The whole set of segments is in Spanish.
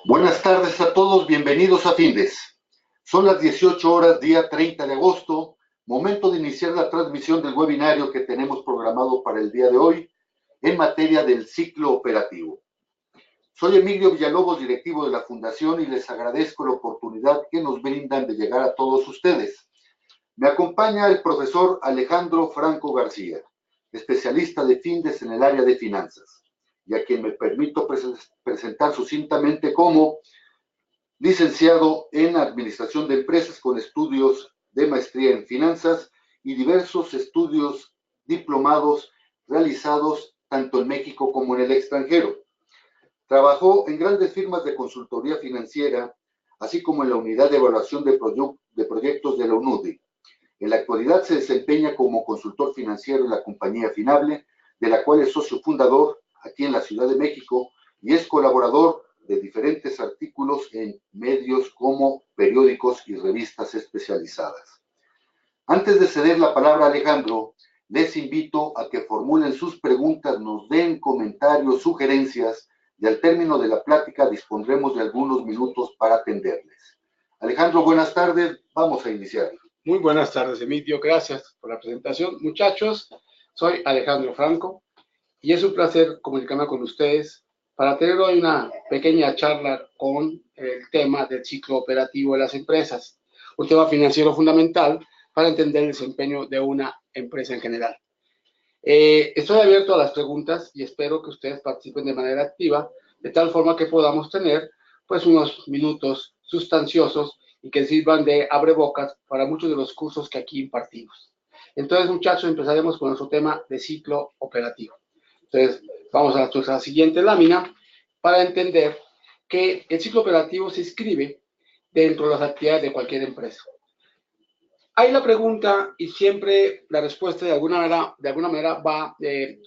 Buenas tardes a todos, bienvenidos a Findes. Son las 18 horas, día 30 de agosto, momento de iniciar la transmisión del webinario que tenemos programado para el día de hoy en materia del ciclo operativo. Soy Emilio Villalobos, directivo de la Fundación, y les agradezco la oportunidad que nos brindan de llegar a todos ustedes. Me acompaña el profesor Alejandro Franco García, especialista de Findes en el área de finanzas, y a quien me permito presentar sucintamente como licenciado en Administración de Empresas con estudios de maestría en finanzas y diversos estudios diplomados realizados tanto en México como en el extranjero. Trabajó en grandes firmas de consultoría financiera, así como en la unidad de evaluación de proyectos de la UNUDI. En la actualidad se desempeña como consultor financiero en la compañía Finable, de la cual es socio fundador aquí en la Ciudad de México y es colaborador de diferentes artículos en medios como periódicos y revistas especializadas. Antes de ceder la palabra a Alejandro, les invito a que formulen sus preguntas, nos den comentarios, sugerencias y al término de la plática dispondremos de algunos minutos para atenderles. Alejandro, buenas tardes, vamos a iniciar. Muy buenas tardes, Emilio, gracias por la presentación. Muchachos, soy Alejandro Franco y es un placer comunicarme con ustedes para tener hoy una pequeña charla con el tema del ciclo operativo de las empresas, un tema financiero fundamental para entender el desempeño de una empresa en general. Estoy abierto a las preguntas y espero que ustedes participen de manera activa, de tal forma que podamos tener pues unos minutos sustanciosos y que sirvan de abrebocas para muchos de los cursos que aquí impartimos. Entonces, muchachos, empezaremos con nuestro tema de ciclo operativo. Entonces, vamos a nuestra siguiente lámina para entender que el ciclo operativo se inscribe dentro de las actividades de cualquier empresa. Hay la pregunta y siempre la respuesta de alguna manera va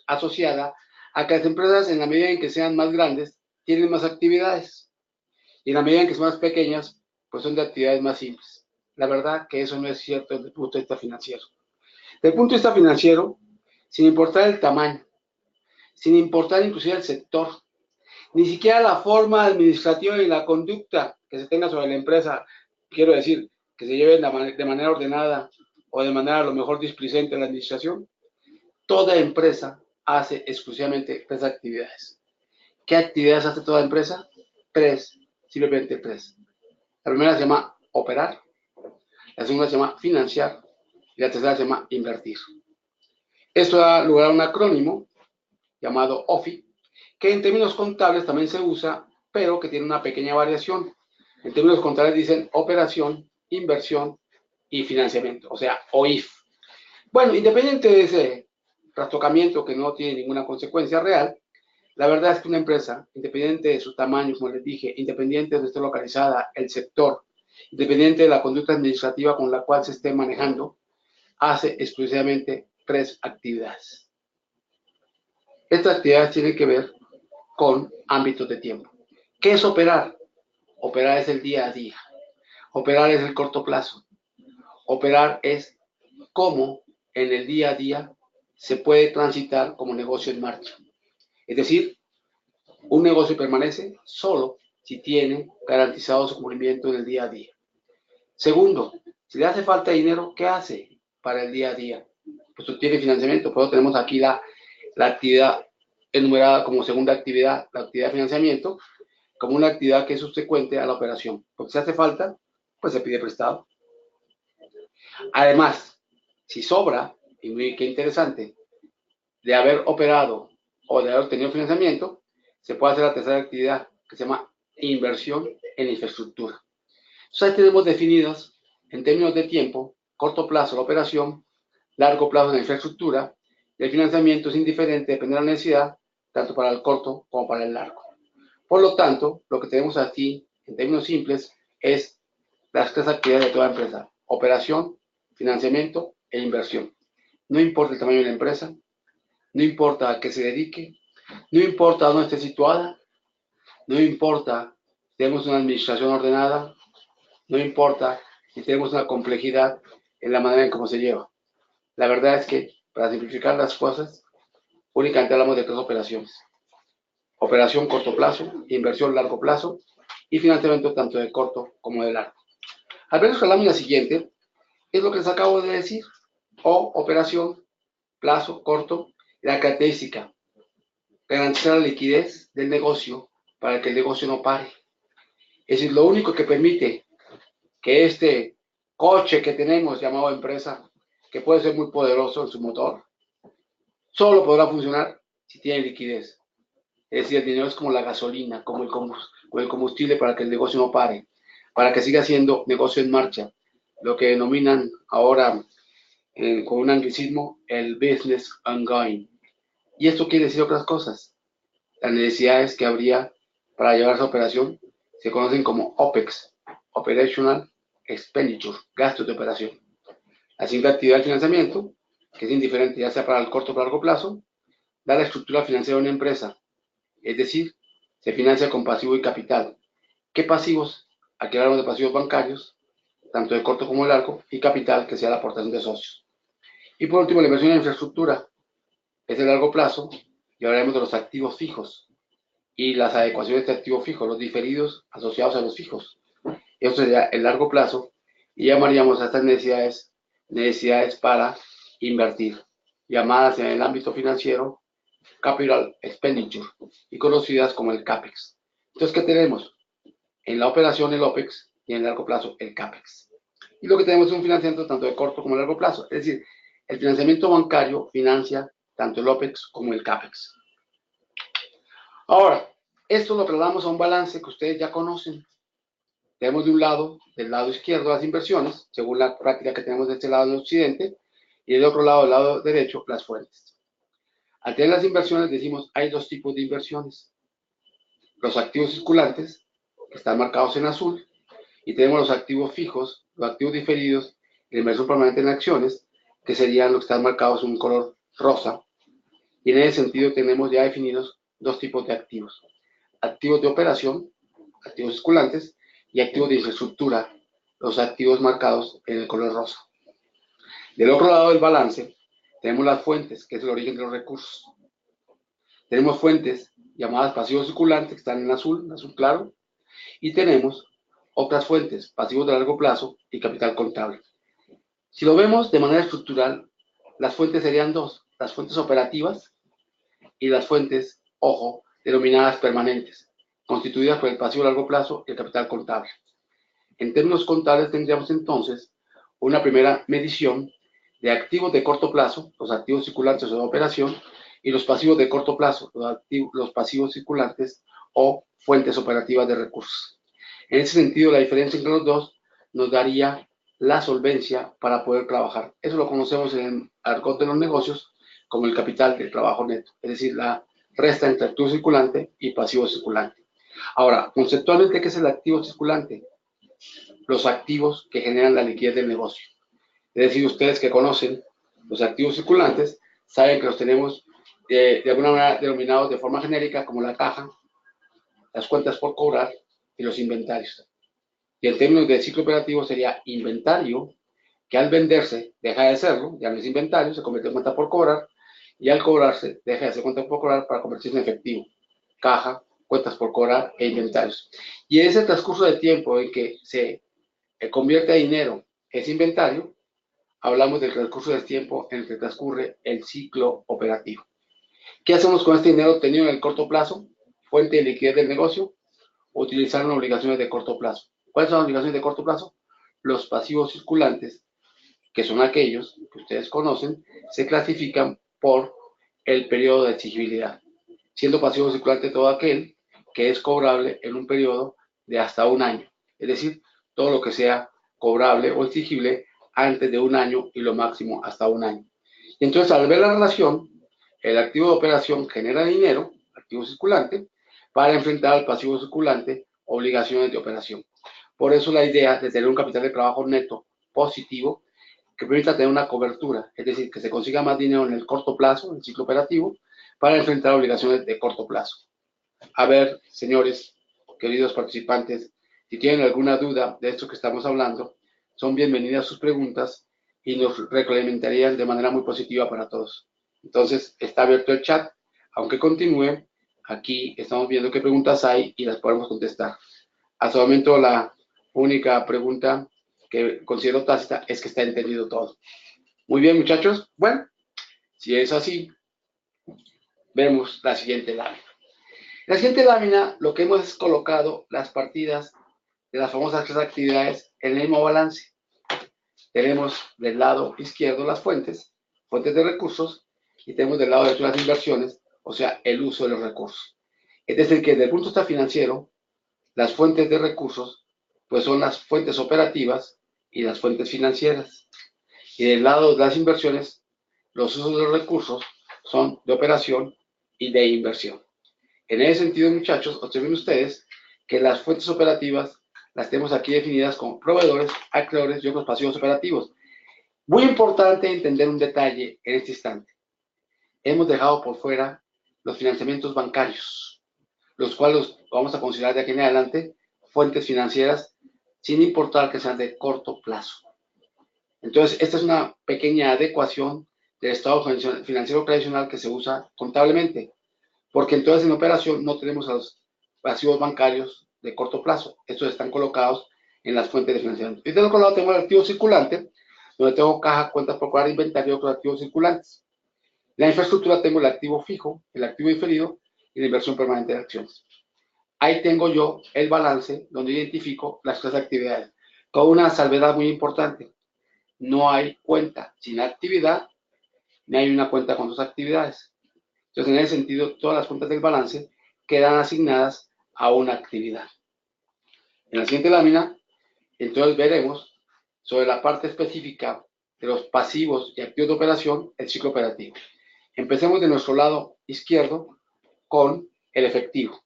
asociada a que las empresas, en la medida en que sean más grandes, tienen más actividades y en la medida en que son más pequeñas, pues son de actividades más simples. La verdad que eso no es cierto desde el punto de vista financiero. Desde el punto de vista financiero, sin importar el tamaño, sin importar inclusive el sector, ni siquiera la forma administrativa y la conducta que se tenga sobre la empresa, quiero decir, que se lleven de manera ordenada o de manera a lo mejor displicente la administración, toda empresa hace exclusivamente tres actividades. ¿Qué actividades hace toda empresa? Tres, simplemente tres. La primera se llama operar, la segunda se llama financiar y la tercera se llama invertir. Esto da lugar a un acrónimo llamado OFI, que en términos contables también se usa, pero que tiene una pequeña variación. En términos contables dicen operación, inversión y financiamiento, o sea, OIF. Bueno, independiente de ese trastocamiento que no tiene ninguna consecuencia real, la verdad es que una empresa, independiente de su tamaño, como les dije, independiente de donde esté localizada, el sector, independiente de la conducta administrativa con la cual se esté manejando, hace exclusivamente tres actividades. Estas actividades tienen que ver con ámbitos de tiempo. ¿Qué es operar? Operar es el día a día. Operar es el corto plazo. Operar es cómo en el día a día se puede transitar como negocio en marcha. Es decir, un negocio permanece solo si tiene garantizado su cumplimiento en el día a día. Segundo, si le hace falta dinero, ¿qué hace para el día a día? Pues tiene financiamiento, por eso tenemos aquí la actividad enumerada como segunda actividad, la actividad de financiamiento, como una actividad que es subsecuente a la operación. Porque si hace falta, pues se pide prestado. Además, si sobra, y muy qué interesante, de haber operado o de haber tenido financiamiento, se puede hacer la tercera actividad que se llama inversión en infraestructura. Entonces ahí tenemos definidas en términos de tiempo, corto plazo la operación, largo plazo la infraestructura, y el financiamiento es indiferente, depende de la necesidad, tanto para el corto como para el largo. Por lo tanto, lo que tenemos aquí, en términos simples, es las tres actividades de toda empresa: operación, financiamiento e inversión. No importa el tamaño de la empresa, no importa a qué se dedique, no importa dónde esté situada, no importa si tenemos una administración ordenada, no importa si tenemos una complejidad en la manera en cómo se lleva. La verdad es que, para simplificar las cosas, únicamente hablamos de tres operaciones. operación corto plazo, inversión largo plazo y financiamiento tanto de corto como de largo. Al ver la lámina siguiente, es lo que les acabo de decir, o operación, plazo, corto, la característica, garantizar la liquidez del negocio para que el negocio no pare. Es decir, lo único que permite que este coche que tenemos llamado empresa, que puede ser muy poderoso en su motor, solo podrá funcionar si tiene liquidez. Es decir, el dinero es como la gasolina, como el combustible para que el negocio no pare, para que siga siendo negocio en marcha, lo que denominan ahora con un anglicismo el business ongoing. Y esto quiere decir otras cosas. Las necesidades que habría para llevar esa operación se conocen como OPEX, Operational Expenditure, gastos de operación. La simple actividad del financiamiento, que es indiferente ya sea para el corto o largo plazo, da la estructura financiera de una empresa, es decir, se financia con pasivo y capital. ¿Qué pasivos? Aquí hablamos de pasivos bancarios, tanto de corto como de largo, y capital, que sea la aportación de socios. Y por último, la inversión en infraestructura es de largo plazo, y hablaremos de los activos fijos y las adecuaciones de activos fijos, los diferidos asociados a los fijos. Eso sería el largo plazo, y llamaríamos a estas necesidades para invertir, llamadas en el ámbito financiero Capital Expenditure y conocidas como el CAPEX. Entonces, ¿qué tenemos? En la operación el OPEX y en el largo plazo el CAPEX. Y lo que tenemos es un financiamiento tanto de corto como de largo plazo. Es decir, el financiamiento bancario financia tanto el OPEX como el CAPEX. Ahora, esto lo trasladamos a un balance que ustedes ya conocen. Tenemos de un lado, del lado izquierdo, las inversiones, según la práctica que tenemos de este lado en el occidente, y del otro lado, del lado derecho, las fuentes. Al tener las inversiones, decimos, hay dos tipos de inversiones. Los activos circulantes, que están marcados en azul, y tenemos los activos fijos, los activos diferidos, y la inversión permanente en acciones, que serían los que están marcados en un color rosa. Y en ese sentido tenemos ya definidos dos tipos de activos. Activos de operación, activos circulantes, y activos de infraestructura, los activos marcados en el color rosa. Del otro lado del balance, tenemos las fuentes, que es el origen de los recursos. Tenemos fuentes llamadas pasivos circulantes, que están en azul claro, y tenemos otras fuentes, pasivos de largo plazo y capital contable. Si lo vemos de manera estructural, las fuentes serían dos, las fuentes operativas y las fuentes, ojo, denominadas permanentes, constituidas por el pasivo de largo plazo y el capital contable. En términos contables tendríamos entonces una primera medición de activos de corto plazo, los activos circulantes o de operación, y los pasivos de corto plazo, los pasivos circulantes o fuentes operativas de recursos. En ese sentido, la diferencia entre los dos nos daría la solvencia para poder trabajar. Eso lo conocemos en el argot de los negocios como el capital del trabajo neto, es decir, la resta entre activo circulante y pasivo circulante. Ahora, conceptualmente, ¿qué es el activo circulante? Los activos que generan la liquidez del negocio. Es decir, ustedes que conocen los activos circulantes, saben que los tenemos de alguna manera denominados de forma genérica como la caja, las cuentas por cobrar y los inventarios. Y en términos de ciclo operativo sería inventario, que al venderse deja de serlo, ya no es inventario, se convierte en cuenta por cobrar, y al cobrarse deja de ser cuenta por cobrar para convertirse en efectivo. Caja, cuentas por cobrar e inventarios. Y en ese transcurso de tiempo en que se convierte a dinero ese inventario, hablamos del transcurso del tiempo en el que transcurre el ciclo operativo. ¿Qué hacemos con este dinero obtenido en el corto plazo? Fuente de liquidez del negocio. Utilizar las obligaciones de corto plazo. ¿Cuáles son las obligaciones de corto plazo? Los pasivos circulantes, que son aquellos que ustedes conocen, se clasifican por el periodo de exigibilidad, siendo pasivo circulante todo aquel que es cobrable en un periodo de hasta un año. Es decir, todo lo que sea cobrable o exigible antes de un año y lo máximo hasta un año. Y entonces, al ver la relación, el activo de operación genera dinero, activo circulante, para enfrentar al pasivo circulante, obligaciones de operación. Por eso la idea de tener un capital de trabajo neto positivo que permita tener una cobertura, es decir, que se consiga más dinero en el corto plazo, en el ciclo operativo, para enfrentar obligaciones de corto plazo. A ver, señores, queridos participantes, si tienen alguna duda de esto que estamos hablando, son bienvenidas sus preguntas y nos reglamentarían de manera muy positiva para todos. Entonces, está abierto el chat, aunque continúe, Aquí estamos viendo qué preguntas hay y las podemos contestar. Hasta el momento la única pregunta que considero tácita es que está entendido todo. Muy bien, muchachos. Bueno, si es así, vemos la siguiente lámina. En la siguiente lámina lo que hemos es colocado las partidas de las famosas tres actividades en el mismo balance. Tenemos del lado izquierdo las fuentes de recursos, y tenemos del lado derecho las inversiones, o sea, el uso de los recursos. Es decir, que desde el punto de vista financiero, las fuentes de recursos pues son las fuentes operativas y las fuentes financieras. Y del lado de las inversiones, los usos de los recursos son de operación y de inversión. En ese sentido, muchachos, observen ustedes que las fuentes operativas las tenemos aquí definidas como proveedores, acreedores y otros pasivos operativos. Muy importante entender un detalle en este instante. Hemos dejado por fuera los financiamientos bancarios, los cuales vamos a considerar de aquí en adelante fuentes financieras, sin importar que sean de corto plazo. Entonces, esta es una pequeña adecuación del estado financiero tradicional que se usa contablemente, porque entonces en operación no tenemos a los pasivos bancarios de corto plazo. Estos están colocados en las fuentes de financiamiento. Y del otro lado tengo el activo circulante, donde tengo caja, cuentas por cobrar, inventario y otros activos circulantes. En la infraestructura tengo el activo fijo, el activo diferido y la inversión permanente de acciones. Ahí tengo yo el balance donde identifico las tres actividades, con una salvedad muy importante. No hay cuenta sin actividad, ni hay una cuenta con dos actividades. Entonces, en ese sentido, todas las cuentas del balance quedan asignadas a una actividad. En la siguiente lámina, entonces veremos sobre la parte específica de los pasivos y activos de operación, el ciclo operativo. Empecemos de nuestro lado izquierdo con el efectivo.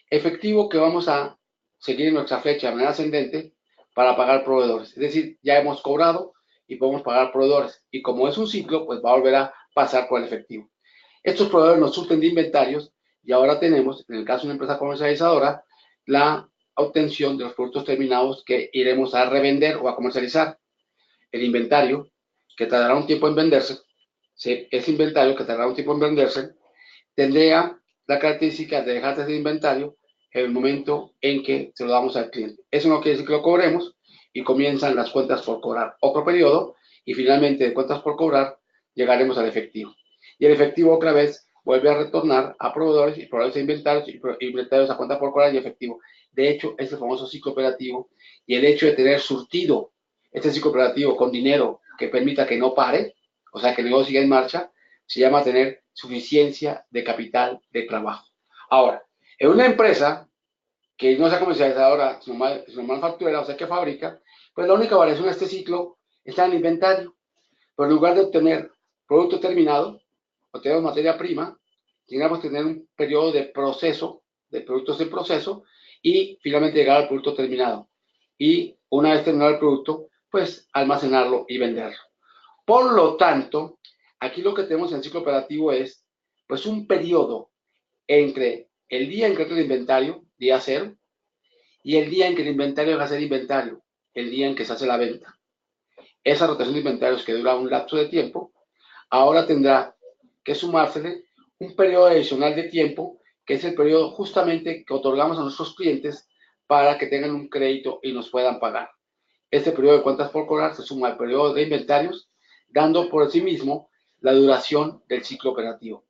Efectivo que vamos a seguir en nuestra flecha de manera ascendente para pagar proveedores. Es decir, ya hemos cobrado y podemos pagar proveedores. Y como es un ciclo, pues va a volver a pasar por el efectivo. Estos proveedores nos surten de inventarios y ahora tenemos, en el caso de una empresa comercializadora, la obtención de los productos terminados que iremos a revender o a comercializar. El inventario, que tardará un tiempo en venderse, ese inventario que tardará un tiempo en venderse, tendría la característica de dejar de ser inventario en el momento en que se lo damos al cliente. Eso no quiere decir que lo cobremos y comienzan las cuentas por cobrar. Otro periodo y finalmente de cuentas por cobrar llegaremos al efectivo. Y el efectivo otra vez vuelve a retornar a proveedores y proveedores a inventarios y inventarios a cuentas por cobrar y efectivo. De hecho, es el famoso ciclo operativo y el hecho de tener surtido este ciclo operativo con dinero que permita que no pare, o sea, que el negocio siga en marcha, se llama tener suficiencia de capital de trabajo. Ahora, en una empresa que no sea comercializadora, sino manufacturera, o sea, que fabrica, pues la única variación de este ciclo está en el inventario. Pero en lugar de obtener producto terminado, obtenemos materia prima, tendríamos que tener un periodo de proceso, de productos en proceso, y finalmente llegar al producto terminado. Y una vez terminado el producto, pues almacenarlo y venderlo. Por lo tanto, aquí lo que tenemos en el ciclo operativo es pues un periodo entre el día en que entra el inventario, día cero, y el día en que el inventario deja de ser inventario, el día en que se hace la venta. Esa rotación de inventarios que dura un lapso de tiempo, ahora tendrá que sumársele un periodo adicional de tiempo, que es el periodo justamente que otorgamos a nuestros clientes para que tengan un crédito y nos puedan pagar. Este periodo de cuentas por cobrar se suma al periodo de inventarios, dando por sí mismo la duración del ciclo operativo.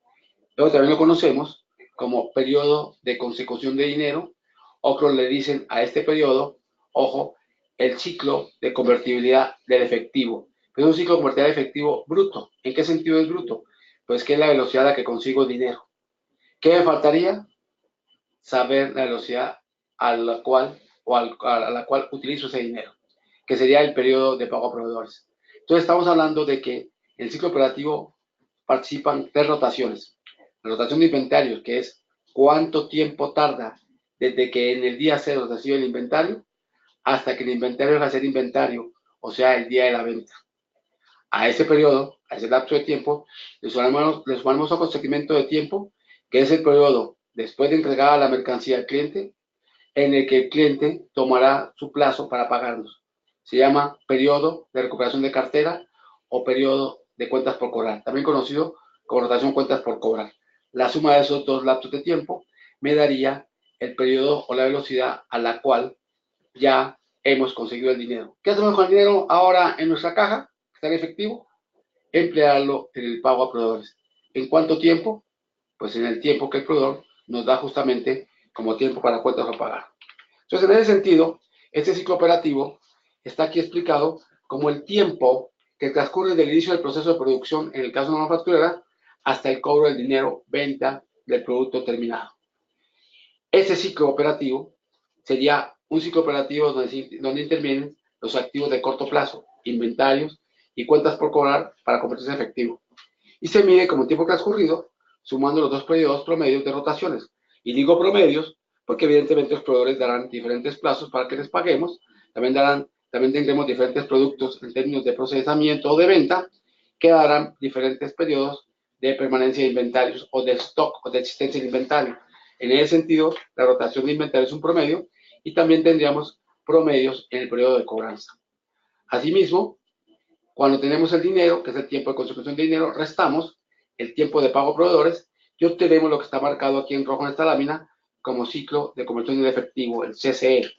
Luego también lo conocemos como periodo de consecución de dinero. Otros le dicen a este periodo, ojo, el ciclo de convertibilidad del efectivo. Es un ciclo de convertibilidad de efectivo bruto. ¿En qué sentido es bruto? Pues que es la velocidad a la que consigo dinero. ¿Qué me faltaría? Saber la velocidad a la cual utilizo ese dinero, que sería el periodo de pago a proveedores. Entonces estamos hablando de que en el ciclo operativo participan tres rotaciones. La rotación de inventarios, que es cuánto tiempo tarda desde que en el día cero recibe el inventario hasta que el inventario deja de ser inventario, o sea, el día de la venta. A ese periodo, a ese lapso de tiempo, le sumamos otro segmento de tiempo, que es el periodo después de entregar la mercancía al cliente, en el que el cliente tomará su plazo para pagarnos. Se llama periodo de recuperación de cartera o periodo de cuentas por cobrar, también conocido como rotación cuentas por cobrar. La suma de esos dos lapsos de tiempo me daría el periodo o la velocidad a la cual ya hemos conseguido el dinero. ¿Qué hacemos con el dinero ahora en nuestra caja? ¿Está en efectivo? Emplearlo en el pago a proveedores. ¿En cuánto tiempo? Pues en el tiempo que el proveedor nos da justamente como tiempo para cuentas a pagar. Entonces, en ese sentido, este ciclo operativo está aquí explicado como el tiempo que transcurre desde el inicio del proceso de producción, en el caso de una manufacturera, hasta el cobro del dinero, venta del producto terminado. Ese ciclo operativo sería un ciclo operativo donde intervienen los activos de corto plazo, inventarios y cuentas por cobrar para convertirse en efectivo. Y se mide como tiempo transcurrido, sumando los dos periodos promedios de rotaciones. Y digo promedios porque evidentemente los proveedores darán diferentes plazos para que les paguemos, también tendremos diferentes productos en términos de procesamiento o de venta, que darán diferentes periodos de permanencia de inventarios o de stock o de existencia de inventario. En ese sentido, la rotación de inventario es un promedio y también tendríamos promedios en el periodo de cobranza. Asimismo, cuando tenemos el dinero, que es el tiempo de consecución de dinero, restamos el tiempo de pago a proveedores y obtenemos lo que está marcado aquí en rojo en esta lámina como ciclo de conversión en efectivo, el CCE.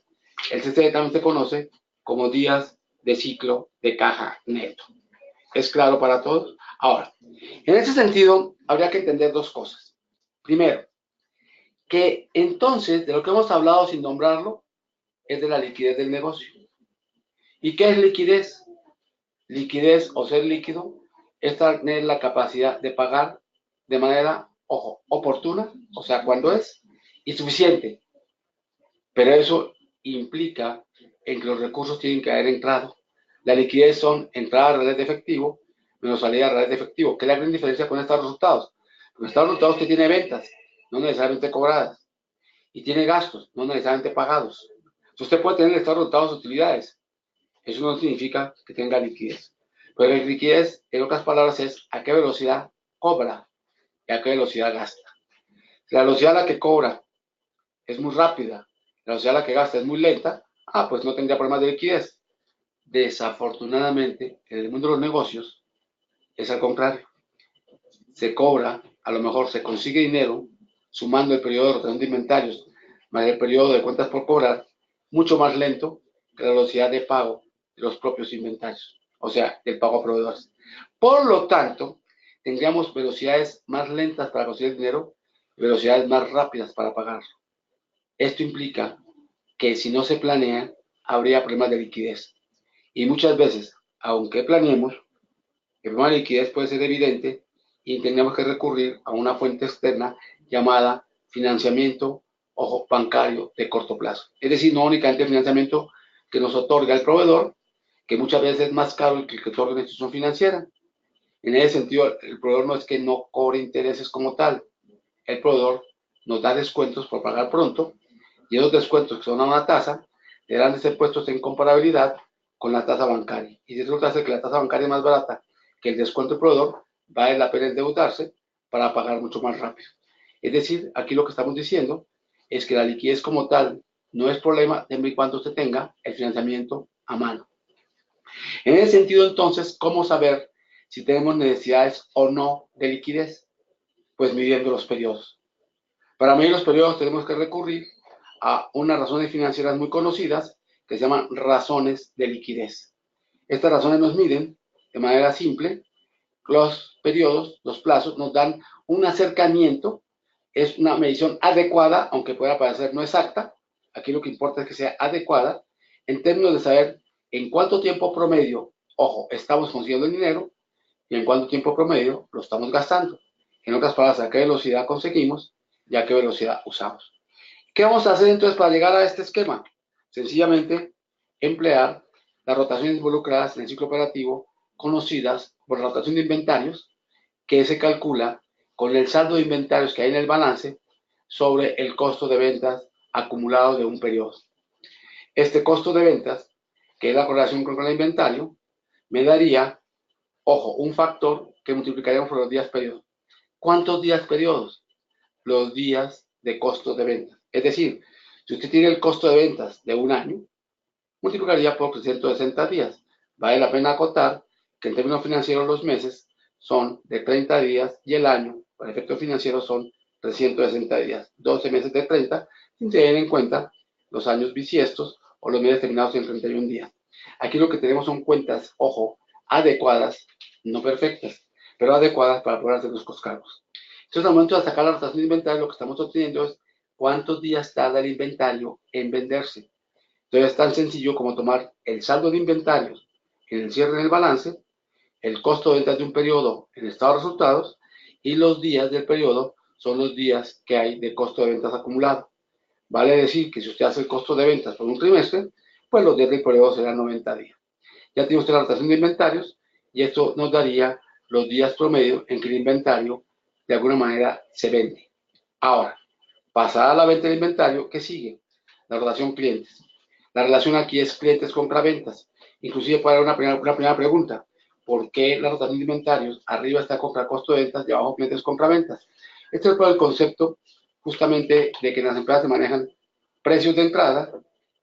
El CCE también se conoce como días de ciclo de caja neto. ¿Es claro para todos? Ahora, en ese sentido, habría que entender dos cosas. Primero, que entonces, de lo que hemos hablado sin nombrarlo, es de la liquidez del negocio. ¿Y qué es liquidez? Liquidez o ser líquido es tener la capacidad de pagar de manera, ojo, oportuna, o sea, cuando es, y suficiente. Pero eso implica en que los recursos tienen que haber entrado. La liquidez son entradas reales de efectivo menos salidas reales de efectivo. ¿Qué es la gran diferencia con estos resultados? Con estos resultados usted tiene ventas, no necesariamente cobradas, y tiene gastos, no necesariamente pagados. Entonces usted puede tener estos resultados de utilidades. Eso no significa que tenga liquidez. Pero la liquidez, en otras palabras, es a qué velocidad cobra y a qué velocidad gasta. Si la velocidad a la que cobra es muy rápida, la velocidad a la que gasta es muy lenta, pues no tendría problemas de liquidez. Desafortunadamente, en el mundo de los negocios es al contrario. Se cobra, a lo mejor se consigue dinero, sumando el periodo de rotación de inventarios más el periodo de cuentas por cobrar, mucho más lento que la velocidad de pago de los propios inventarios, o sea, del pago a proveedores. Por lo tanto, tendríamos velocidades más lentas para conseguir dinero y velocidades más rápidas para pagarlo. Esto implica que si no se planea, habría problemas de liquidez. Y muchas veces, aunque planeemos, el problema de liquidez puede ser evidente y tendríamos que recurrir a una fuente externa llamada financiamiento bancario de corto plazo. Es decir, no únicamente el financiamiento que nos otorga el proveedor, que muchas veces es más caro que el que otorga la institución financiera. En ese sentido, el proveedor no es que no cobre intereses como tal. El proveedor nos da descuentos por pagar pronto y esos descuentos que son a una tasa deberán de ser puestos en comparabilidad con la tasa bancaria. Y si resulta ser que la tasa bancaria es más barata que el descuento del proveedor, vale la pena endeudarse para pagar mucho más rápido. Es decir, aquí lo que estamos diciendo es que la liquidez como tal no es problema siempre y cuando usted tenga el financiamiento a mano. En ese sentido, entonces, ¿cómo saber si tenemos necesidades o no de liquidez? Pues midiendo los periodos. Para medir los periodos tenemos que recurrir a unas razones financieras muy conocidas que se llaman razones de liquidez. Estas razones nos miden de manera simple los periodos, los plazos, nos dan un acercamiento, es una medición adecuada, aunque pueda parecer no exacta. Aquí lo que importa es que sea adecuada en términos de saber en cuánto tiempo promedio, ojo, estamos consiguiendo el dinero y en cuánto tiempo promedio lo estamos gastando. En otras palabras, a qué velocidad conseguimos y a qué velocidad usamos. ¿Qué vamos a hacer entonces para llegar a este esquema? Sencillamente emplear las rotaciones involucradas en el ciclo operativo conocidas por la rotación de inventarios, que se calcula con el saldo de inventarios que hay en el balance sobre el costo de ventas acumulado de un periodo. Este costo de ventas, que es la correlación con el inventario, me daría, ojo, un factor que multiplicaríamos por los días periodos. ¿Cuántos días periodos? Los días de costo de ventas. Es decir, si usted tiene el costo de ventas de un año, multiplicaría por 360 días. Vale la pena acotar que en términos financieros los meses son de 30 días y el año por efectos financieros son 360 días, 12 meses de 30, sin tener en cuenta los años bisiestos o los meses terminados en 31 días. Aquí lo que tenemos son cuentas, ojo, adecuadas, no perfectas, pero adecuadas para poder hacer nuestros cargos. Entonces, al momento de sacar la rotación de inventario, lo que estamos obteniendo es cuántos días tarda el inventario en venderse. Entonces, es tan sencillo como tomar el saldo de inventarios en el cierre del balance, el costo de ventas de un periodo en el estado de resultados y los días del periodo son los días que hay de costo de ventas acumulado. Vale decir que si usted hace el costo de ventas por un trimestre, pues los días del periodo serán 90 días. Ya tiene usted la rotación de inventarios y esto nos daría los días promedio en que el inventario de alguna manera se vende. Ahora, pasada la venta del inventario, ¿qué sigue? La rotación clientes. La relación aquí es clientes contra ventas. Inclusive para una primera pregunta, ¿por qué la rotación de inventarios? Arriba está compra costo de ventas y abajo clientes contra ventas. Este es por el concepto justamente de que en las empresas se manejan precios de entrada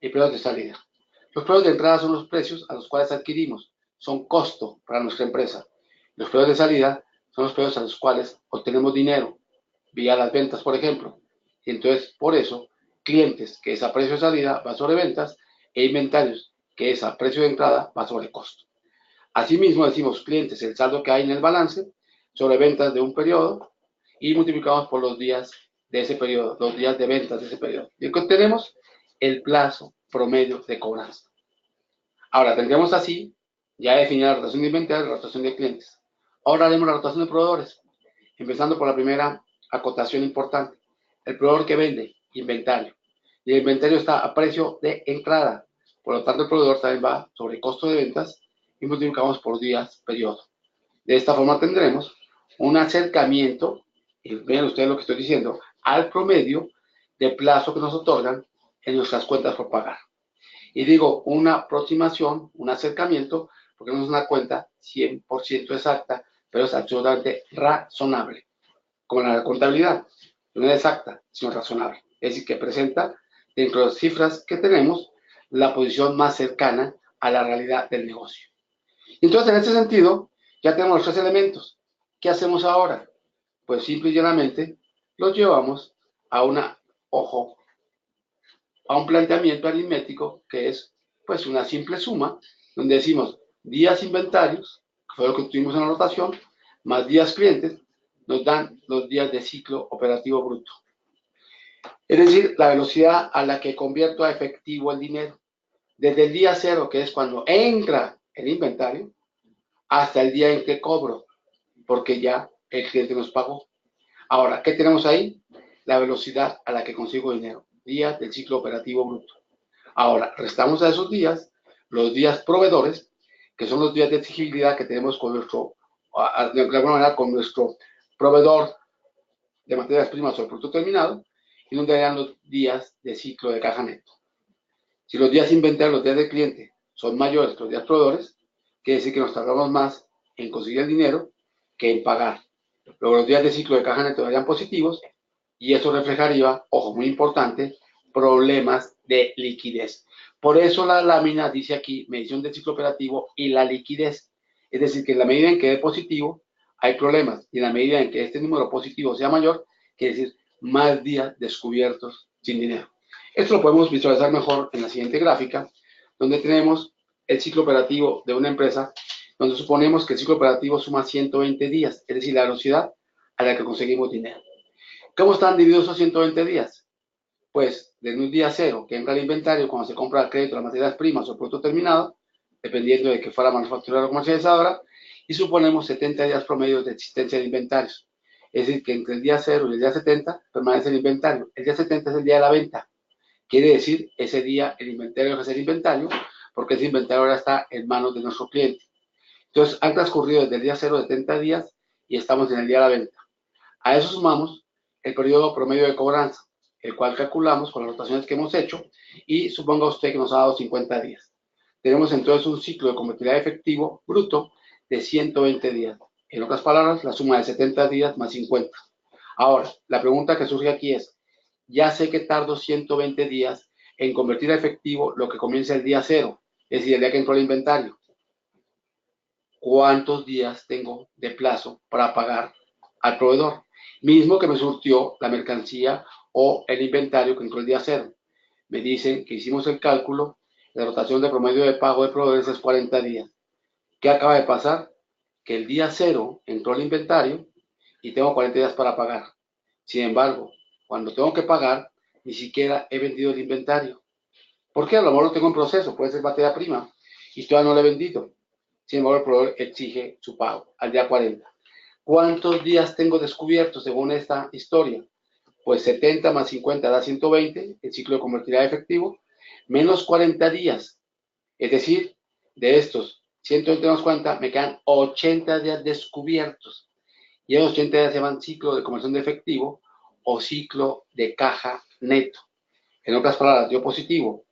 y precios de salida. Los precios de entrada son los precios a los cuales adquirimos, son costo para nuestra empresa. Los precios de salida son los precios a los cuales obtenemos dinero, vía las ventas, por ejemplo. Y entonces, por eso, clientes, que es a precio de salida, va sobre ventas, e inventarios, que es a precio de entrada, va sobre costo. Asimismo, decimos clientes, el saldo que hay en el balance, sobre ventas de un periodo, y multiplicamos por los días de ese periodo, los días de ventas de ese periodo. Y obtenemos el plazo promedio de cobranza. Ahora, tendríamos así ya definida la rotación de inventario y la rotación de clientes. Ahora haremos la rotación de proveedores, empezando por la primera acotación importante. El proveedor que vende, inventario. Y el inventario está a precio de entrada. Por lo tanto, el proveedor también va sobre costo de ventas y multiplicamos por días, periodo. De esta forma tendremos un acercamiento, y vean ustedes lo que estoy diciendo, al promedio de plazo que nos otorgan en nuestras cuentas por pagar. Y digo una aproximación, un acercamiento, porque no es una cuenta 100% exacta, pero es absolutamente razonable. Como la contabilidad, no es exacta, sino razonable. Es decir, que presenta, dentro de las cifras que tenemos, la posición más cercana a la realidad del negocio. Entonces, en este sentido, ya tenemos los 3 elementos. ¿Qué hacemos ahora? Pues simple y llanamente los llevamos a a un planteamiento aritmético que es pues una simple suma, donde decimos días inventarios, que fue lo que tuvimos en la rotación, más días clientes, nos dan los días de ciclo operativo bruto. Es decir, la velocidad a la que convierto a efectivo el dinero. Desde el día 0, que es cuando entra el inventario, hasta el día en que cobro, porque ya el cliente nos pagó. Ahora, ¿qué tenemos ahí? La velocidad a la que consigo dinero, días del ciclo operativo bruto. Ahora, restamos a esos días los días proveedores, que son los días de exigibilidad que tenemos con nuestro, de alguna manera, con nuestro proveedor de materias primas o el producto terminado, y donde harían los días de ciclo de caja neto. Si los días inventarios, los días del cliente, son mayores que los días proveedores, quiere decir que nos tardamos más en conseguir el dinero que en pagar. Luego los días de ciclo de caja neto serían positivos y eso reflejaría, ojo, muy importante, problemas de liquidez. Por eso la lámina dice aquí medición del ciclo operativo y la liquidez. Es decir, que en la medida en que dé positivo hay problemas y en la medida en que este número positivo sea mayor, quiere decir más días descubiertos sin dinero. Esto lo podemos visualizar mejor en la siguiente gráfica, donde tenemos el ciclo operativo de una empresa, donde suponemos que el ciclo operativo suma 120 días, es decir, la velocidad a la que conseguimos dinero. ¿Cómo están divididos esos 120 días? Pues desde un día 0, que entra el inventario cuando se compra el crédito, las materias primas o el producto terminado, dependiendo de que fuera manufacturera o comercializadora, y suponemos 70 días promedio de existencia de inventarios. Es decir, que entre el día 0 y el día 70 permanece el inventario. El día 70 es el día de la venta. Quiere decir, ese día el inventario deja de ser inventario, porque ese inventario ahora está en manos de nuestro cliente. Entonces, han transcurrido desde el día 0 70 días y estamos en el día de la venta. A eso sumamos el periodo promedio de cobranza, el cual calculamos con las rotaciones que hemos hecho y suponga usted que nos ha dado 50 días. Tenemos entonces un ciclo de convertibilidad efectivo bruto de 120 días. En otras palabras, la suma de 70 días más 50. Ahora, la pregunta que surge aquí es, ya sé que tardo 120 días en convertir a efectivo lo que comienza el día 0, es decir, el día que entró el inventario. ¿Cuántos días tengo de plazo para pagar al proveedor? mismo que me surtió la mercancía o el inventario que entró el día 0. Me dicen que hicimos el cálculo, la rotación de promedio de pago de proveedores es 40 días. ¿Qué acaba de pasar? Que el día 0 entró el inventario y tengo 40 días para pagar. Sin embargo, cuando tengo que pagar, ni siquiera he vendido el inventario. ¿Por qué? A lo mejor lo tengo en proceso, puede ser materia prima, y todavía no lo he vendido. Sin embargo, el proveedor exige su pago al día 40. ¿Cuántos días tengo descubiertos según esta historia? Pues 70 más 50 da 120, el ciclo de convertibilidad a efectivo, menos 40 días. Es decir, de estos 120 menos 40, me quedan 80 días descubiertos. Y esos 80 días se llaman ciclo de conversión de efectivo o ciclo de caja neto. En otras palabras, yo positivo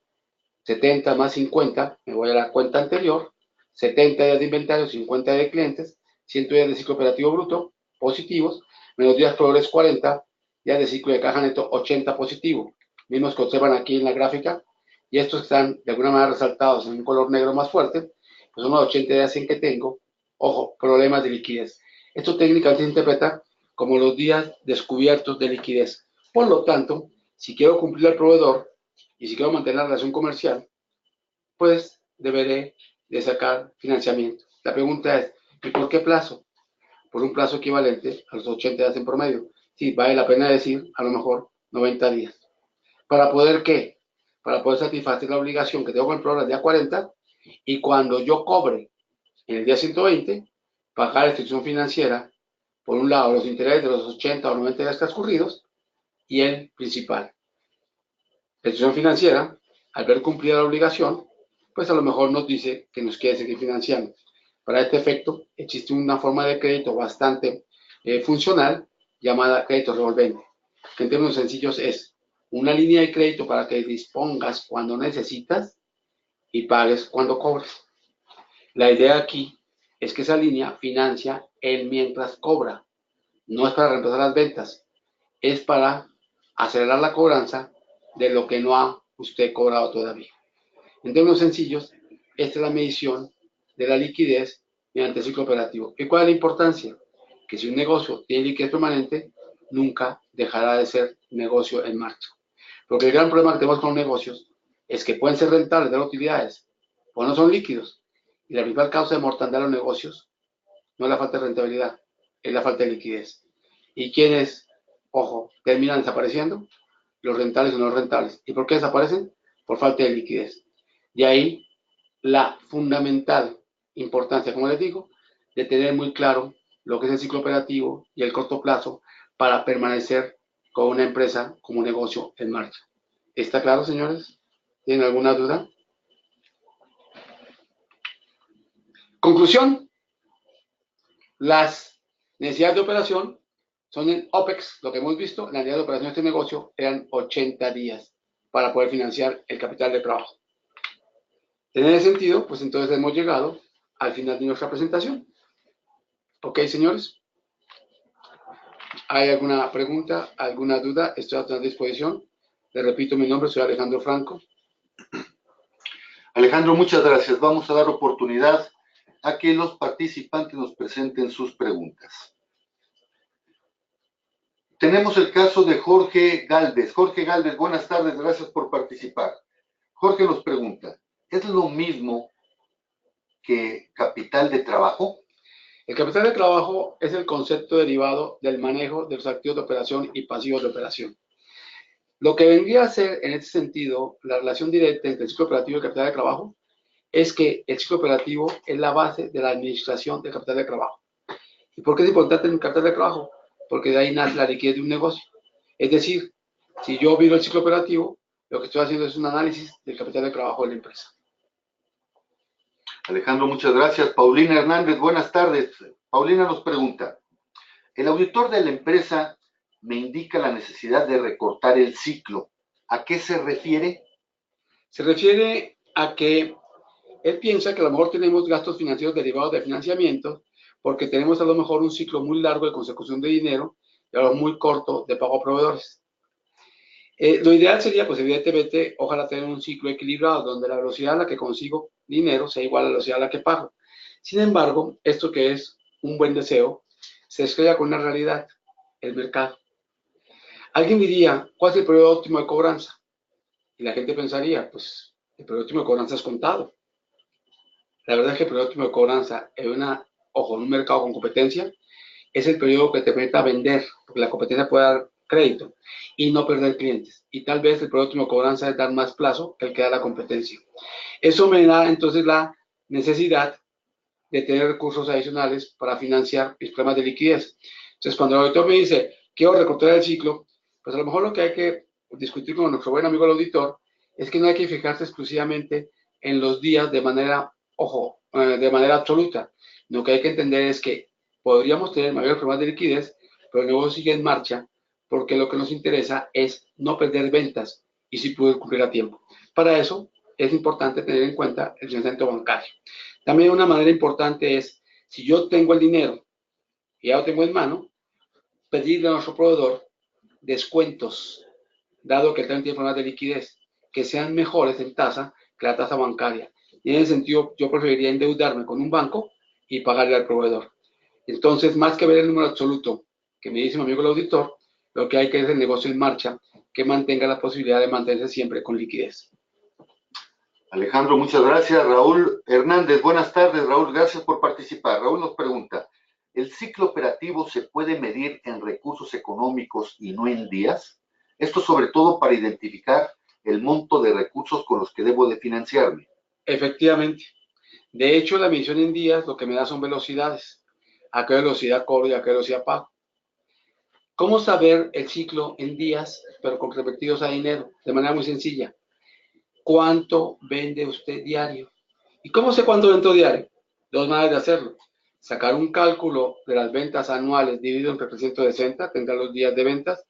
70 más 50, me voy a la cuenta anterior, 70 días de inventario, 50 de clientes, 100 días de ciclo operativo bruto, positivos, menos días proveedores 40, días de ciclo de caja neto 80 positivo, mismos que observan aquí en la gráfica, y estos están de alguna manera resaltados en un color negro más fuerte, pues son los 80 días en que tengo, ojo, problemas de liquidez. Esto técnicamente se interpreta como los días descubiertos de liquidez. Por lo tanto, si quiero cumplir al proveedor, y si quiero mantener la relación comercial, pues deberé de sacar financiamiento. La pregunta es, ¿y por qué plazo? Por un plazo equivalente a los 80 días en promedio. Sí, vale la pena decir, a lo mejor, 90 días. ¿Para poder qué? Para poder satisfacer la obligación que tengo con el proveedor el día 40 y cuando yo cobre en el día 120, pagar la institución financiera, por un lado, los intereses de los 80 o 90 días transcurridos y el principal. La institución financiera, al ver cumplida la obligación, pues a lo mejor nos dice que nos quiere seguir financiando. Para este efecto, existe una forma de crédito bastante funcional llamada crédito revolvente, que en términos sencillos es una línea de crédito para que dispongas cuando necesitas y pagues cuando cobres. La idea aquí es que esa línea financia el mientras cobra. No es para reemplazar las ventas, es para acelerar la cobranza de lo que no ha usted cobrado todavía. En términos sencillos, esta es la medición de la liquidez mediante el ciclo operativo. ¿Y cuál es la importancia? Que si un negocio tiene liquidez permanente, nunca dejará de ser negocio en marcha. Porque el gran problema que tenemos con los negocios es que pueden ser rentables, dar utilidades, o no son líquidos. Y la principal causa de mortandad de los negocios no es la falta de rentabilidad, es la falta de liquidez. ¿Y quiénes, ojo, terminan desapareciendo? Los rentables o no rentables. ¿Y por qué desaparecen? Por falta de liquidez. De ahí la fundamental importancia, como les digo, de tener muy claro lo que es el ciclo operativo y el corto plazo para permanecer con una empresa como un negocio en marcha. ¿Está claro, señores? ¿Tienen alguna duda? Conclusión. Las necesidades de operación son en OPEX, lo que hemos visto, la necesidad de operación de este negocio eran 80 días para poder financiar el capital de trabajo. En ese sentido, pues entonces hemos llegado al final de nuestra presentación. ¿Ok, señores? ¿Hay alguna pregunta, alguna duda? Estoy a tu disposición. Les repito mi nombre, soy Alejandro Franco. Alejandro, muchas gracias. Vamos a dar oportunidad a que los participantes nos presenten sus preguntas. Tenemos el caso de Jorge Galvez. Jorge Galvez, buenas tardes, gracias por participar. Jorge nos pregunta, ¿es lo mismo que capital de trabajo? El capital de trabajo es el concepto derivado del manejo de los activos de operación y pasivos de operación. Lo que vendría a ser, en este sentido, la relación directa entre el ciclo operativo y el capital de trabajo es que el ciclo operativo es la base de la administración del capital de trabajo. ¿Y por qué es importante el capital de trabajo? Porque de ahí nace la liquidez de un negocio. Es decir, si yo miro el ciclo operativo, lo que estoy haciendo es un análisis del capital de trabajo de la empresa. Alejandro, muchas gracias. Paulina Hernández, buenas tardes. Paulina nos pregunta, el auditor de la empresa me indica la necesidad de recortar el ciclo. ¿A qué se refiere? Se refiere a que él piensa que a lo mejor tenemos gastos financieros derivados de financiamiento porque tenemos a lo mejor un ciclo muy largo de consecución de dinero y a lo muy corto de pago a proveedores. Lo ideal sería, pues evidentemente, ojalá tener un ciclo equilibrado donde la velocidad a la que consigo dinero sea igual a la velocidad a la que pago. Sin embargo, esto que es un buen deseo, se estrella con una realidad. el mercado. Alguien diría, ¿cuál es el periodo óptimo de cobranza? Y la gente pensaría, pues el periodo óptimo de cobranza es contado. La verdad es que el periodo óptimo de cobranza en un mercado con competencia es el periodo que te permita vender, porque la competencia puede dar crédito y no perder clientes. Y tal vez el periodo óptimo de cobranza es dar más plazo que el que da la competencia. Eso me da entonces la necesidad de tener recursos adicionales para financiar mis problemas de liquidez. Entonces, cuando el auditor me dice, quiero recortar el ciclo, pues a lo mejor lo que hay que discutir con nuestro buen amigo el auditor es que no hay que fijarse exclusivamente en los días de manera, de manera absoluta. Lo que hay que entender es que podríamos tener mayores problemas de liquidez, pero el negocio sigue en marcha porque lo que nos interesa es no perder ventas y sí poder cumplir a tiempo. Para eso es importante tener en cuenta el financiamiento bancario. También una manera importante es, si yo tengo el dinero y ya lo tengo en mano, pedirle a nuestro proveedor descuentos, dado que él también tiene problemas de liquidez, que sean mejores en tasa que la tasa bancaria. Y en ese sentido, yo preferiría endeudarme con un banco y pagarle al proveedor. Entonces, más que ver el número absoluto que me dice mi amigo el auditor, lo que hay que es el negocio en marcha que mantenga la posibilidad de mantenerse siempre con liquidez. Alejandro, muchas gracias. Raúl Hernández, buenas tardes. Raúl, gracias por participar. Raúl nos pregunta, ¿el ciclo operativo se puede medir en recursos económicos y no en días? Esto sobre todo para identificar el monto de recursos con los que debo de financiarme. Efectivamente. De hecho, la medición en días lo que me da son velocidades. ¿A qué velocidad cobro y a qué velocidad pago? ¿Cómo saber el ciclo en días, pero convertidos a dinero? De manera muy sencilla. ¿Cuánto vende usted diario? ¿Y cómo sé cuánto vendo diario? Dos maneras de hacerlo. Sacar un cálculo de las ventas anuales dividido entre 360, tendrá los días de ventas,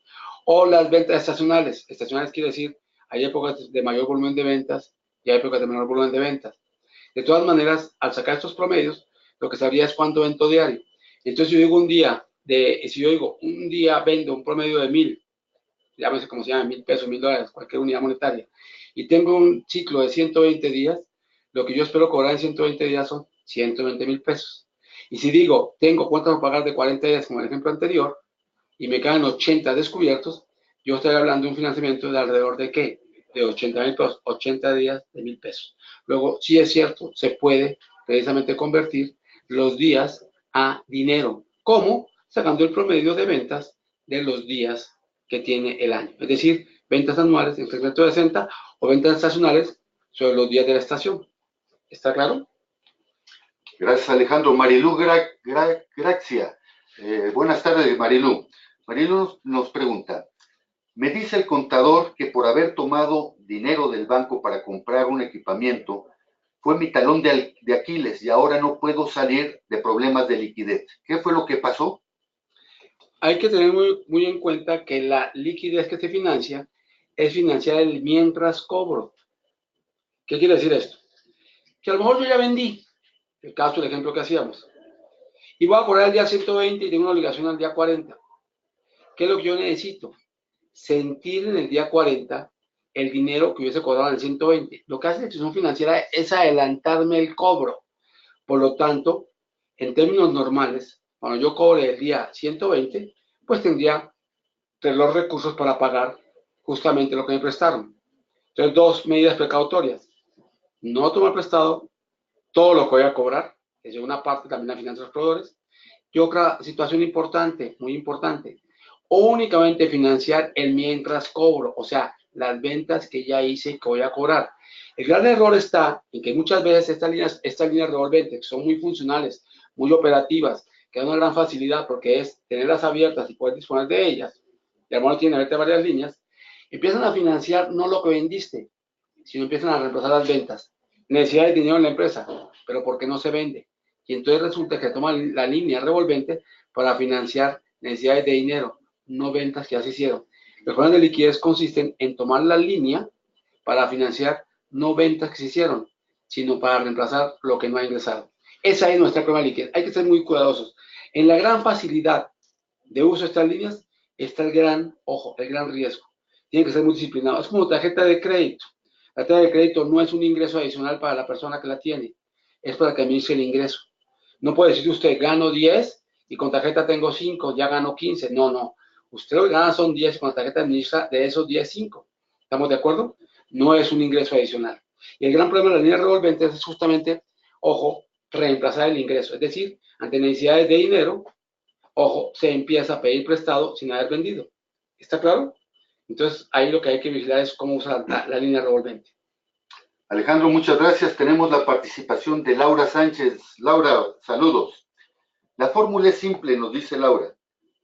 o las ventas estacionales. Estacionales quiere decir, hay épocas de mayor volumen de ventas y hay épocas de menor volumen de ventas. De todas maneras, al sacar estos promedios, lo que sabría es cuánto vendo diario. Entonces, si yo digo un día vendo un promedio de 1,000, llámese como se llama, 1,000 pesos, 1,000 dólares, cualquier unidad monetaria, y tengo un ciclo de 120 días, lo que yo espero cobrar en 120 días son 120,000 pesos. Y si digo, tengo cuentas a pagar de 40 días, como el ejemplo anterior, y me quedan 80 descubiertos, yo estoy hablando de un financiamiento de alrededor de ¿qué? De 80,000 pesos, 80 días de 1,000 pesos. Luego, sí es cierto, se puede precisamente convertir los días a dinero. ¿Cómo? Sacando el promedio de ventas de los días que tiene el año. Es decir, ventas anuales en 360 o ventas estacionales sobre los días de la estación. ¿Está claro? Gracias, Alejandro. Marilú Gracia. Buenas tardes, Marilú. Marilú nos pregunta, me dice el contador que por haber tomado dinero del banco para comprar un equipamiento, fue mi talón de Aquiles y ahora no puedo salir de problemas de liquidez. ¿Qué fue lo que pasó? Hay que tener muy en cuenta que la liquidez que se financia es financiar el mientras cobro. ¿Qué quiere decir esto? Que a lo mejor yo ya vendí, el caso del ejemplo que hacíamos, y voy a cobrar el día 120 y tengo una obligación al día 40. ¿Qué es lo que yo necesito? Sentir en el día 40 el dinero que hubiese cobrado en el 120. Lo que hace la institución financiera es adelantarme el cobro. Por lo tanto, en términos normales, cuando yo cobre el día 120, pues tendría los recursos para pagar justamente lo que me prestaron. Entonces, dos medidas precautorias. No tomar prestado todo lo que voy a cobrar, es de una parte también la finanza de los proveedores. Y otra situación importante, muy importante, únicamente financiar el mientras cobro, o sea, las ventas que ya hice y que voy a cobrar. El gran error está en que muchas veces estas líneas revolventes, que son muy funcionales, muy operativas, que dan una gran facilidad porque es tenerlas abiertas y poder disponer de ellas, y al menos tienen abiertas varias líneas, empiezan a financiar no lo que vendiste, sino empiezan a reemplazar las ventas. Necesidad de dinero en la empresa, pero ¿por qué no se vende? Y entonces resulta que toman la línea revolvente para financiar necesidades de dinero, no ventas que ya se hicieron. Los problemas de liquidez consisten en tomar la línea para financiar no ventas que se hicieron, sino para reemplazar lo que no ha ingresado. Esa es nuestra problema de liquidez. Hay que ser muy cuidadosos. En la gran facilidad de uso de estas líneas está el gran riesgo. Tienen que ser muy disciplinados. Es como tarjeta de crédito. La tarjeta de crédito no es un ingreso adicional para la persona que la tiene, es para que administre el ingreso. No puede decir usted, gano 10 y con tarjeta tengo 5, ya gano 15. No, no. Usted lo que gana son 10 y con la tarjeta administra de esos 10, 5. ¿Estamos de acuerdo? No es un ingreso adicional. Y el gran problema de la línea revolvente es justamente, ojo, reemplazar el ingreso. Es decir, ante necesidades de dinero, ojo, se empieza a pedir prestado sin haber vendido. ¿Está claro? Entonces, ahí lo que hay que vigilar es cómo usar la línea revolvente. Alejandro, muchas gracias. Tenemos la participación de Laura Sánchez. Laura, saludos. La fórmula es simple, nos dice Laura.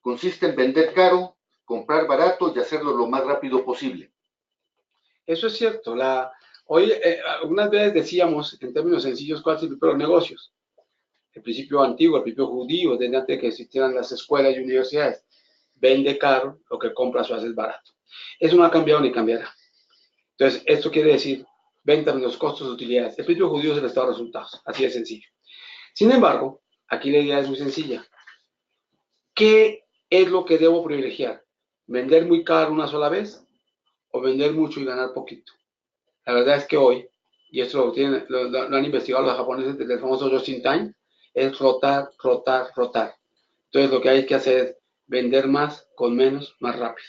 Consiste en vender caro, comprar barato y hacerlo lo más rápido posible. Eso es cierto. Hoy, algunas veces decíamos, en términos sencillos, cuál es el principio de los negocios. El principio antiguo, el principio judío, desde antes de que existieran las escuelas y universidades. Vende caro, lo que compras o haces barato. Eso no ha cambiado ni cambiará. Entonces, esto quiere decir venta menos costos de utilidades. El principio judío es el estado de resultados. Así de sencillo. Sin embargo, aquí la idea es muy sencilla. ¿Qué es lo que debo privilegiar? ¿Vender muy caro una sola vez o vender mucho y ganar poquito? La verdad es que hoy, y esto lo han investigado los japoneses desde el famoso just-in-time, es rotar, rotar, rotar. Entonces lo que hay que hacer es vender más con menos, más rápido.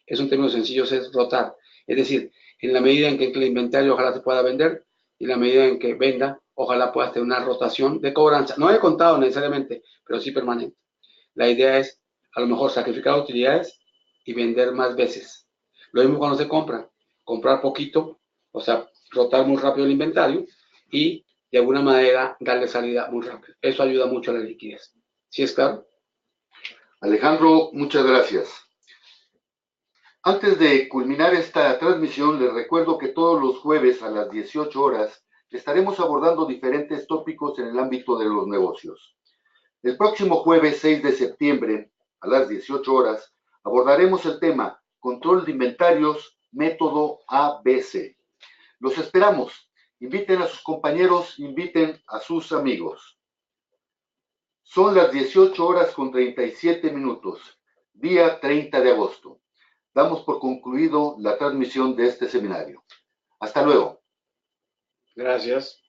Es un término sencillo, es rotar. Es decir, en la medida en que el inventario ojalá se pueda vender, y en la medida en que venda, ojalá puedas tener una rotación de cobranza. No he contado necesariamente, pero sí permanente. La idea es, a lo mejor, sacrificar utilidades y vender más veces. Lo mismo cuando se compra. Comprar poquito, o sea, rotar muy rápido el inventario y, de alguna manera, darle salida muy rápido. Eso ayuda mucho a la liquidez. ¿Sí es claro? Alejandro, muchas gracias. Antes de culminar esta transmisión, les recuerdo que todos los jueves a las 18 horas estaremos abordando diferentes tópicos en el ámbito de los negocios. El próximo jueves 6 de septiembre, a las 18 horas, abordaremos el tema Control de Inventarios, método ABC. Los esperamos. Inviten a sus compañeros, inviten a sus amigos. Son las 18 horas con 37 minutos, día 30 de agosto. Damos por concluido la transmisión de este seminario. Hasta luego. Gracias.